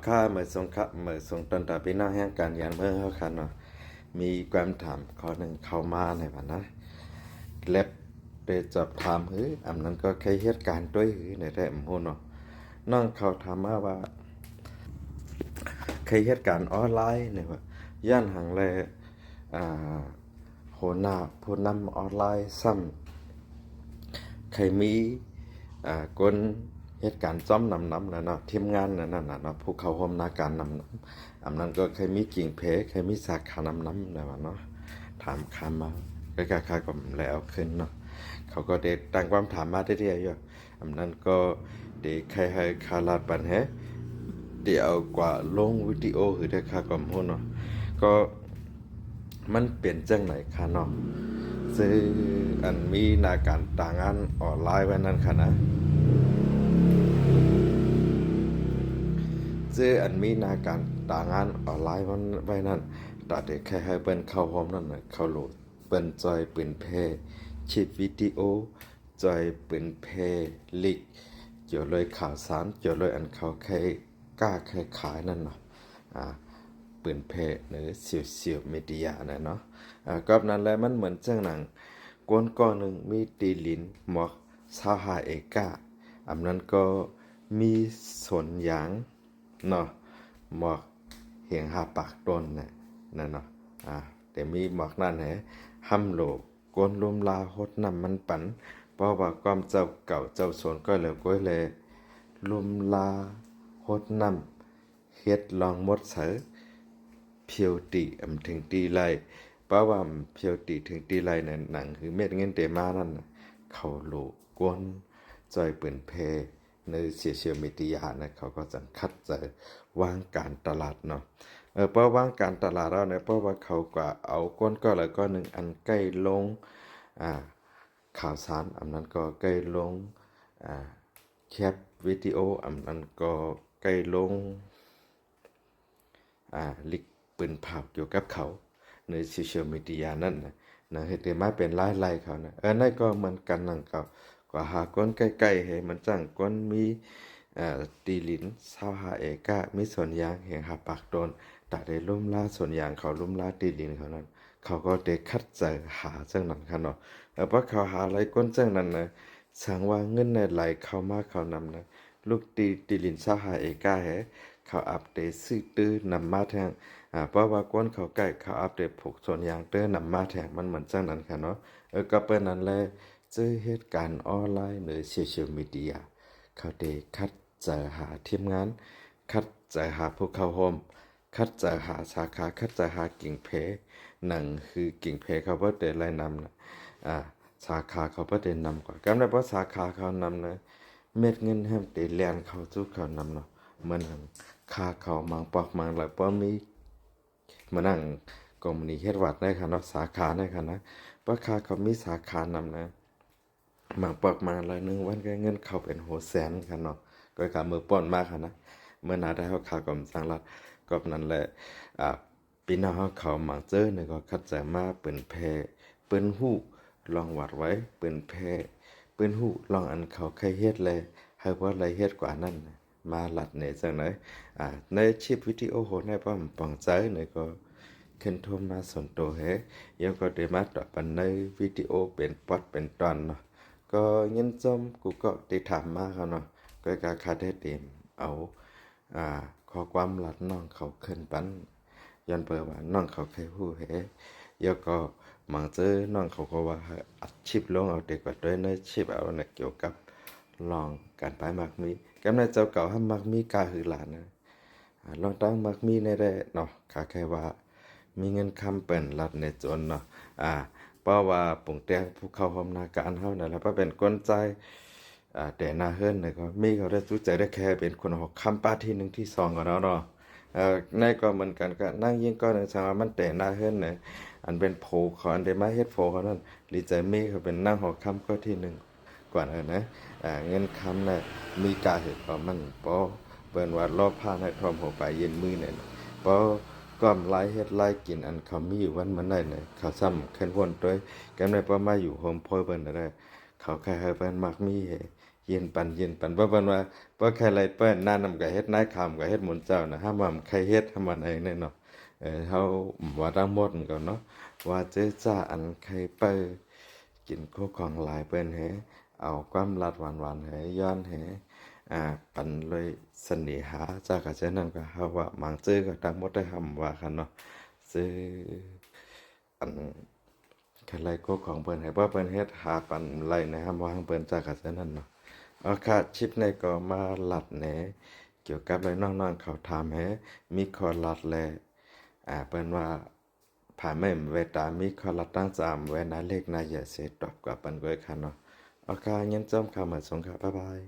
ค่าเมื่อส่งตอนต่อไปน้องแห่งการยันเพิ่งเข้าคันเนาะมีความถามข้อหนึ่งเข้ามาในวันนะเล็บไปจับถามอันนั้นก็แค่เหตุการณ์ด้วยในแท้มโหเนาะน้องเขาถามว่าเคยเหตุการณ์ออนไลน์เนี่ยว่าย่านหังแลอ่าโหนาผู้นำออนไลน์ซ้ำเคยมีคนเหตุการณ์จ้อมนำนะเนาะทีมงานนั่นน่ะเนาะผู้เข้าร่วมนาการนำอันนั้นก็เคยมีกิ่งเพเคยมีสาขานำนะว่าเนาะถามคำมาก็คล้ายๆกับแล้วขึ้นเนาะเขาก็ได้ตั้งความถามมาได้ๆอยู่อันนั้นก็ได้ใครให้คาลาดปันเดี๋ยวกว่าลงวิดีโอหรือได้ค่าก่อมหุ้นเนาะก็มันเปลี่ยนจังไหนค่ะเนาะซื้ออันมีนาการต่างงานออนไลน์ไว้นั่นค่ะนะซื้ออันมีนาการต่างงานออนไลน์ไว้นั่นตัดเด็กแค่ให้เปิ้นเข้าพร้อมนั่นน่ะเข้าโหลดเปิ้นจอยปืนเพชิดวิดีโอจอยปืนเพลิกเกี่ยวเลยข่าวสารเกี่ยวเลยอันเขาแค่กล้าแค่ขายนั่นเนาะปืนเพหรือเสียวมีเดียนะเนาะก็นั้นแหละมันเหมือนจังหนังก้อนหนึ่งมีตีลินหมอก25 เอกาอันนั้นก็มีสวนยางเนาะหมอกเหียงหาปากต้นนั่นเนาะแต่มีหมอกนั่นห้ำโหลกวนลุมลาหดนำมันปันเพราะว่าความเจ้าเก่าเจ้าสวนก็เลยลุมลาหดนำเฮ็ดลองมดเสือเพียวตีถึงตีไรเพราะว่าเพียวตีถึงตีไรในหนังคือเม็ดเงินเตมานั่นเขาโหลกวนจอยปืนเพในโซเชียลมีเดียนะเขาก็จะคัดใจวางการตลาดเนาะเพราะวางการตลาดแล้วเนี่ยเพราะว่าเขาก็เอาก้นก็เลยก็หนึ่งอันใกล้ลงข่าวสารอันนั้นก็ใกล้ลงแคปวิดีโออันนั้นก็ใกล้ลงลิกปืนเผาเกี่ยวกับเขาในโซเชียลมีเดียนั่นนะเห็นมาเป็นไล่เขานะนั่นก็เหมือนกันนั่นก็หาก้นใกล้ๆให้มันจังก้นมีตีลิน25 เอกามีสวนยางแห่งหาปากโดนแต่ได้ลุ่มล่าสวนยางเขาลุ่มล่าตีลินเขานั้นเขาก็ได้คัดเจอหาจังนั้นค่ะเนาะเพราะเขาหาอะไรก้นจังนั้นนะสั่งว่าเงินในไหลเข้ามาเขานำนะลูกตีลิน25 เอกาเขาอัปเดตซื้อตื้อนำมาแทงเพราะว่าก้นเขาใกล้เขาอัปเดตผูกส่วนยางเตื้อนำมาแทงมันเหมือนจังนั้นค่ะเนาะก็เป็นนั้นแหละเจอเหตุการณ์ออนไลน์หรือโซเชียลมีเดียเขาได้คัดเจอหาทีมงานคัดเจอหาผู้เข้าร่วมคัดเจอหาสาขาคัดเจอหากิ่งเพหนังคือกิ่งเพเขาบ่ได้ไล่นำนะสาขาเขาบ่ได้นำกว่ากำได้เพราะสาขาเขานำนะเม็ดเงินแฮมได้แล่นเข้าสู่เขานำเนาะเหมือนค่าเขามังปอกมังแล้วบ่มีมานั่งก็มนีเฮ็ดวัดได้ค่ะเนาะสาขาได้ค่ะนะเพราะค่าเขามีสาขานำนะมังปอกมังละนึงวันก็เงินเข้าเป็นแสนค่ะเนาะก็กะมือป้อนมาค่ะนะเมื่อนาได้เฮาข่าวก็สังรัฐก็นั่นแหละพี่น้องเขามังเจอเนี่ยก็คัดใจมาเปิ้นแพเปิ้นฮู้ลองวัดไว้เปิ้นแพเปิ้นฮู้ลองอันเขาใครเฮ็ดแลให้ว่าอะไรเฮ็ดกว่านั้นมาหลัดเนี่ยจังไหนในคลิปวิดีโอโหในป้อมปองใจเนี่ยก็ขึ้นโทรมาส่วนตัวยังก็ได้มาตอบปันในวิดีโอเป็นป๊อดเป็นตอนเนาะก็ยินจมกูก็ได้ถามมาเขาเนาะก็กาคาได้เต็มเอาข้อความหลัดน้องเขาขึ้นปันย้อนเปิดว่าน้องเขาเคยพูดแล้วก็มังเจอน้องเขาก็ว่าอัดชิปลงเอาเด็กกว่าด้วยในชิปเอาเนี่ยเกี่ยวกับลองการไปมักมีกำในเจ้าเก่าห้ามมักมีกาหือหลานนะลองตั้งมักมีในได้เนาะขาแค่ว่ามีเงินคำเปิ่นรัดในจนเนาะเพราะว่าปุ่งแตงผู้เข้าร่วมนาการเฮานั่นแหละเพราะเป็นก้นใจแต่นาเฮิรนเนี่ยก็มีเขาได้รู้ใจได้แค่เป็นคนหอกคำป้าที่1ที่2กันแล้วเนาะในก็เหมือนกันก็นั่งยิ่งก็ในสามันแต่นาเฮิรนเนี่ยอันเป็นโผเขาอันได้มาเฮ็ดโผเขานั่นลีใจมีเขาเป็นนั่งหอกคำก็ที่1กว่านะเงินคำน่ะมีกาเหตุของมันเพราะเปิ้นว่ารอบผ้าให้ทอมหัวไปเย็นมือเนี่ยเพราะก้อมลายเฮ็ดลายกินอันเขามีอยู่วันมันได้เนี่ยเขาซ้ำขึ้นวนด้วยกันได้ประมาอยู่โฮมพอยเปิ้นได้เขาแค่ให้เปิ้นมักมี เย็นปันบ่เปิ้นว่าบ่ใครไล่เปิ้นหน้านำก็เฮ็ดนายคำก็เฮ็ดหมุนเจ้านะห้ามว่าใครเฮ็ดให้มันเองแน่เนาะเฮาว่าทั้งหมดก็เนาะว่าเจ้าจ้าอันใครเปิ้นกินโคของหลายเปิ้นแฮเอาความลัดหวานๆให้ย้อนให้ปันเลยเสน่หาจากก็ฉะนั้นก็เฮาว่ามังจื้อก็ทั้งหมดได้คำว่าคันเนาะซื้ออัน แค่ไล่กกของเพิ่นให้บ่เพิ่นเฮ็ดหาปันไล่นะครับว่าเพิ่นจากกะซันนั้นเนาะเอาค่ะชิปในก็มาลัดแหนเกี่ยวกับเลยน้องๆเขาถามให้มีคอลัดแลเปิ้นว่าผ่าแม่นเวตามีคอลัดตั้งจามเวนาเลขนาอย่าเสร็จดอกกว่าปันก้อยค่ะเนาะเอาค่ะงั้นจอมค่ะมาส่งค่ะบ๊ายบาย